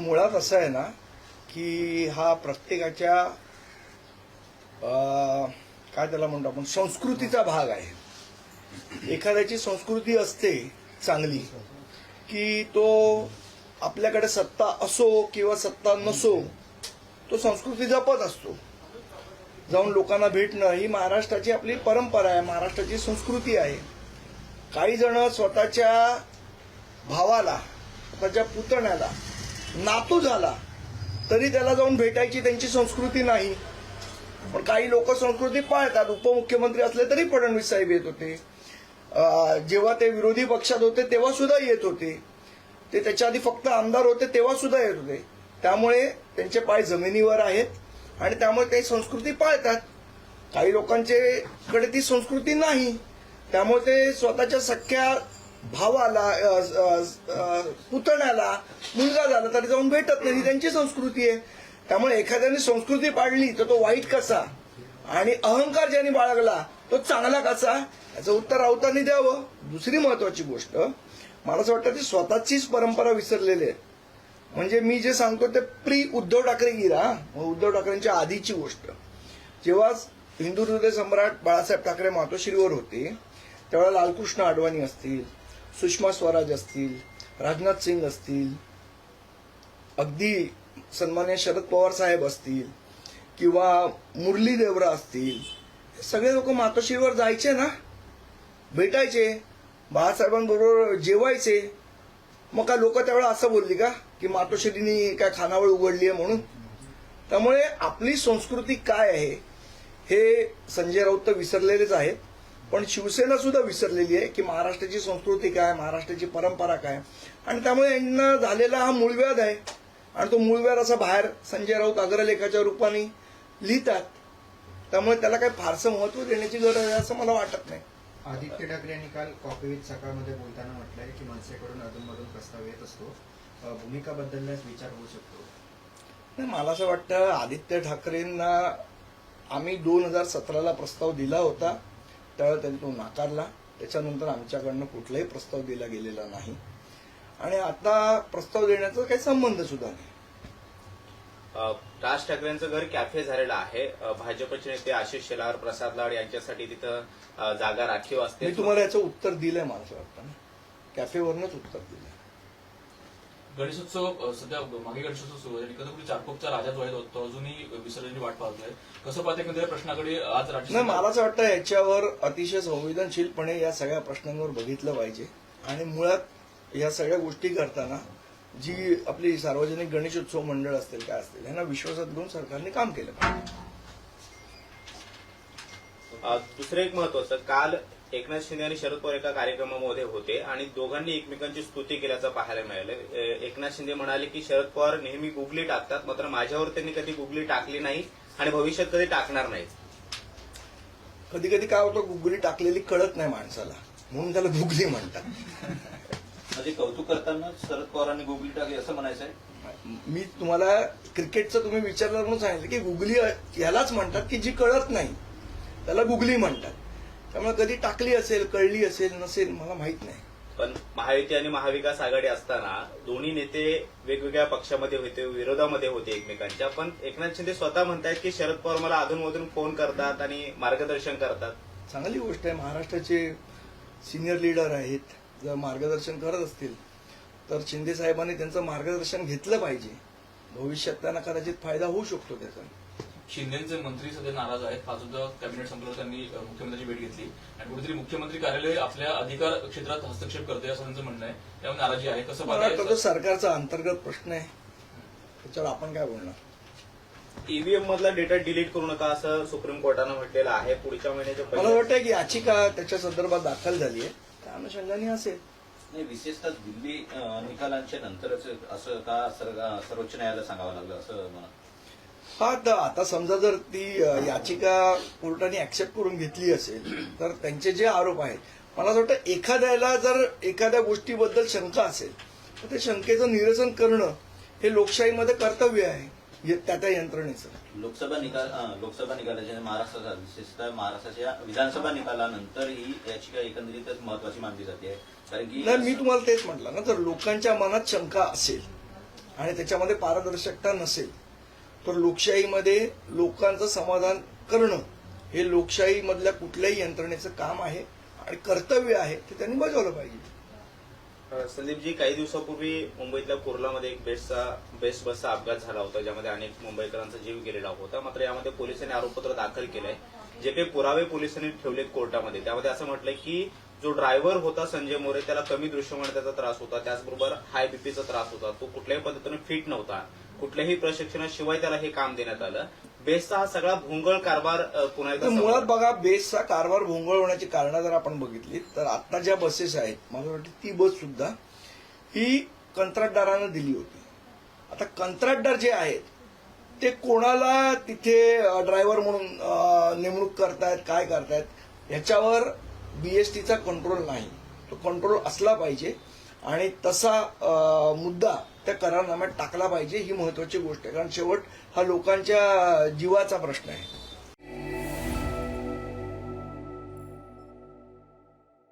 मुळात असं आहे ना की हा प्रत्येकाच्या काय त्याला म्हणतो आपण संस्कृतीचा भाग आहे. एखाद्याची संस्कृती असते चांगली की तो आपल्याकडे सत्ता असो किंवा सत्ता नसो तो संस्कृती जपत असतो. जाऊन लोकांना भेटणं ही महाराष्ट्राची आपली परंपरा आहे, महाराष्ट्राची संस्कृती आहे. काही जण स्वतःच्या भावाला स्वतःच्या पुतण्याला नातू झाला तरी त्याला जाऊन भेटायची त्यांची संस्कृती नाही. पण काही लोक संस्कृती पाळतात. उपमुख्यमंत्री असले तरी फडणवीस साहेब येत होते, जेव्हा ते विरोधी पक्षात होते तेव्हा सुद्धा येत होते, ते त्याच्या आधी फक्त आमदार होते तेव्हा सुद्धा येत होते. त्यामुळे त्यांचे पाय जमिनीवर आहेत आणि त्यामुळे ते संस्कृती पाळतात. काही लोकांच्याकडे ती संस्कृती नाही, त्यामुळे ते स्वतःच्या सख्या भावाला पुतण्याला मुलगा झाला तरी जाऊन भेटत नाही. त्यांची संस्कृती आहे. त्यामुळे एखाद्याने संस्कृती पाळली तर तो वाईट कसा आणि अहंकार ज्याने बाळगला तो चांगला कसा याचं उत्तर राऊतांनी द्यावं. दुसरी महत्वाची गोष्ट मला असं वाटतं ती स्वतःचीच परंपरा विसरलेली आहे. म्हणजे मी जे सांगतो ते प्री उद्धव ठाकरे इरा, उद्धव ठाकरेंच्या आधीची गोष्ट. जेव्हा हिंदू हृदय सम्राट बाळासाहेब ठाकरे मातोश्रीवर होते त्यावेळेला लालकृष्ण अडवाणी असतील, सुषमा स्वराज असतील, राजनाथ सिंग असतील, अगदी सन्मान्य शरद पवार साहेब असतील किंवा मुरली देवरा असतील, सगळे लोक मातोश्रीवर जायचे ना, भेटायचे, बाळासाहेबांबरोबर जेवायचे. मग काय लोक त्यावेळेला असं बोलली का की मातोश्रीनी काय खानावळ उघडली आहे म्हणून? त्यामुळे आपली संस्कृती काय आहे हे संजय राऊत तर विसरलेलेच आहेत, पण शिवसेना सुद्धा विसरलेली आहे की महाराष्ट्राची संस्कृती काय, महाराष्ट्राची परंपरा काय. आणि त्यामुळे यांना झालेला हा मूळव्याध आहे आणि तो मूळव्याध असा बाहेर संजय राऊत अग्रलेखाच्या रूपाने लिहितात. त्यामुळे त्याला काही फारसं महत्व देण्याची गरज आहे असं मला वाटत नाही. आदित्य ठाकरे यांनी काल कॉफी विथ सकाळमध्ये बोलताना म्हटलंय की मनसेकडून अधूनमधून प्रस्ताव येत असतो, भूमिका बदलण्यास विचार होऊ शकतो. नाही, मला असं वाटतं आदित्य ठाकरेंना आम्ही 2017ला प्रस्ताव दिला होता, त्यावेळेला त्यांनी तो नाकारला. त्याच्यानंतर आमच्याकडनं कुठलाही प्रस्ताव दिला गेलेला नाही आणि आता प्रस्ताव देण्याचा काही संबंध सुद्धा नाही. राज ठाकरेंचं घर कॅफे झालेलं आहे. भाजपचे नेते आशिष शेलार, प्रसाद लाड यांच्यासाठी तिथं जागा राखीव असते. मी तुम्हाला याचं उत्तर दिलंय, मला असं वाटतं ना, कॅफेवरनच उत्तर दिलंय. गणेशोत्सव सध्या मागे गणेशोत्सव सुरू आहे. कधी चारकोपचा राजा जो आहे तो अजूनही विसर्जनाची वाट पाहतोय. कसं पाहते की प्रश्नाकडे आज राज्य नाही, मला असं वाटतं याच्यावर अतिशय संवेदनशीलपणे या सगळ्या प्रश्नांवर बघितलं पाहिजे आणि मुळात या सगळ्या गोष्टी करताना जी आपली सार्वजनिक गणेशोत्सव मंडळ असतील काय असतील यांना विश्वासात घेऊन सरकारने काम केलं पाहिजे. दुसरं एक महत्वाचं, काल एकनाथ शिंदे आणि शरद पवार एका कार्यक्रमामध्ये होते आणि दोघांनी एकमेकांची स्तुती केल्याचं पाहायला मिळालं. एकनाथ शिंदे म्हणाले की शरद पवार नेहमी गुगली टाकतात, मात्र माझ्यावर त्यांनी कधी गुगली टाकली नाही आणि भविष्यात कधी टाकणार नाही. कधी कधी काय होतं, गुगली टाकलेली कळत नाही माणसाला म्हणून त्याला गुगली म्हणतात. म्हणजे कौतुक करताना शरद पवारांनी गुगली टाकली असं म्हणायचं आहे. मी तुम्हाला क्रिकेटचं तुम्ही विचारलं म्हणून सांगितलं की गुगली ह्यालाच म्हणतात की जी कळत नाही त्याला गुगली म्हणतात. त्यामुळे कधी टाकली असेल, कळली असेल, नसेल मला माहित नाही. पण महायुती आणि महाविकास आघाडी असताना दोन्ही नेते वेगवेगळ्या पक्षामध्ये होते, विरोधामध्ये होते एकमेकांच्या. पण एकनाथ शिंदे स्वतः म्हणतात की शरद पवार मला अधूनमधून फोन करतात आणि मार्गदर्शन करतात. चांगली गोष्ट आहे. महाराष्ट्राचे सिनियर लीडर आहेत, जर मार्गदर्शन करत असतील तर शिंदे साहेबांनी त्यांचं मार्गदर्शन घेतलं पाहिजे. भविष्यात त्यांना कदाचित फायदा होऊ शकतो त्याचा. शिंदेचे मंत्री सध्या नाराज आहेत. आज सुद्धा कॅबिनेट संपल्यावर त्यांनी मुख्यमंत्र्यांची भेट घेतली आणि कुठेतरी मुख्यमंत्री कार्यालय आपल्या अधिकार क्षेत्रात हस्तक्षेप करते असं त्यांचं म्हणणं आहे. त्यामुळे नाराजी आहे. कसं पाहता तो सरकारचा अंतर्गत प्रश्न आहे, त्याच्यावर आपण काय बोलणार. ईव्हीएम मधला डेटा डिलीट करू नका असं सुप्रीम कोर्टानं म्हटलेलं आहे. पुढच्या महिन्याच्या मला वाटतं की याचिका त्याच्या संदर्भात दाखल झाली आहे, त्या अनुषंगाने असेल. नाही, विशेषतः दिल्ली निकालांच्या नंतरच असं का सर्वोच्च न्यायालयाला सांगावं लागलं असं म्हणा. हा, तर आता समजा जर ती याचिका कोर्टाने ऍक्सेप्ट करून घेतली असेल तर त्यांचे जे आरोप आहेत, मला असं वाटतं एखाद्याला जर एखाद्या गोष्टीबद्दल शंका असेल तर त्या शंकेचं निरसन करणं हे लोकशाहीमध्ये कर्तव्य आहे त्या त्या यंत्रणेचं. लोकसभा निकालाच्या महाराष्ट्राचा विशेषतः महाराष्ट्राच्या विधानसभा निकालानंतर ही याचिका एकंदरीतच महत्वाची मानली जाते. कारण की नाही, मी तुम्हाला तेच म्हटलं ना, जर लोकांच्या मनात शंका असेल आणि त्याच्यामध्ये पारदर्शकता नसेल तर लोकशाहीमध्ये लोकांचं समाधान करणं हे लोकशाहीमधल्या कुठल्याही यंत्रणेचं काम आहे आणि कर्तव्य आहे ते त्यांनी बजावलं पाहिजे. संदीपजी, काही दिवसापूर्वी मुंबईतल्या कुर्लामध्ये एक बेस्ट बसचा अपघात झाला होता, ज्यामध्ये अनेक मुंबईकरांचा जीव गेलेला होता. मात्र यामध्ये पोलिसांनी आरोपपत्र दाखल केलंय. जे काही पुरावे पोलिसांनी ठेवलेत कोर्टामध्ये, त्यामध्ये असं म्हटलंय की जो ड्रायव्हर होता संजय मोरे त्याला कमी दृश्यमानतेचा त्रास होता, त्याचबरोबर हाय बीपीचा त्रास होता, तो कुठल्याही पद्धतीने फिट नव्हता, कुठल्याही प्रशिक्षणाशिवाय त्याला हे काम देण्यात आलं. बेस्टचा हा सगळा भोंगळ कारभार पुन्हा एकदा मुळात बघा, बेसचा कारभार भोंगळ होण्याची कारणं जर आपण बघितली तर आता ज्या बसेस आहेत, मला वाटतं ती बस सुद्धा ही कंत्राटदारानं दिली होती. आता कंत्राटदार जे आहेत ते कोणाला तिथे ड्रायव्हर म्हणून नेमणूक करतायत, काय करतायत, ह्याच्यावर बीएसटीचा कंट्रोल नाही. तो कंट्रोल असला पाहिजे आणि तसा मुद्दा त्या करारनाम्यात टाकला पाहिजे. ही महत्वाची गोष्ट आहे, कारण शेवट हा लोकांच्या जीवाचा प्रश्न आहे.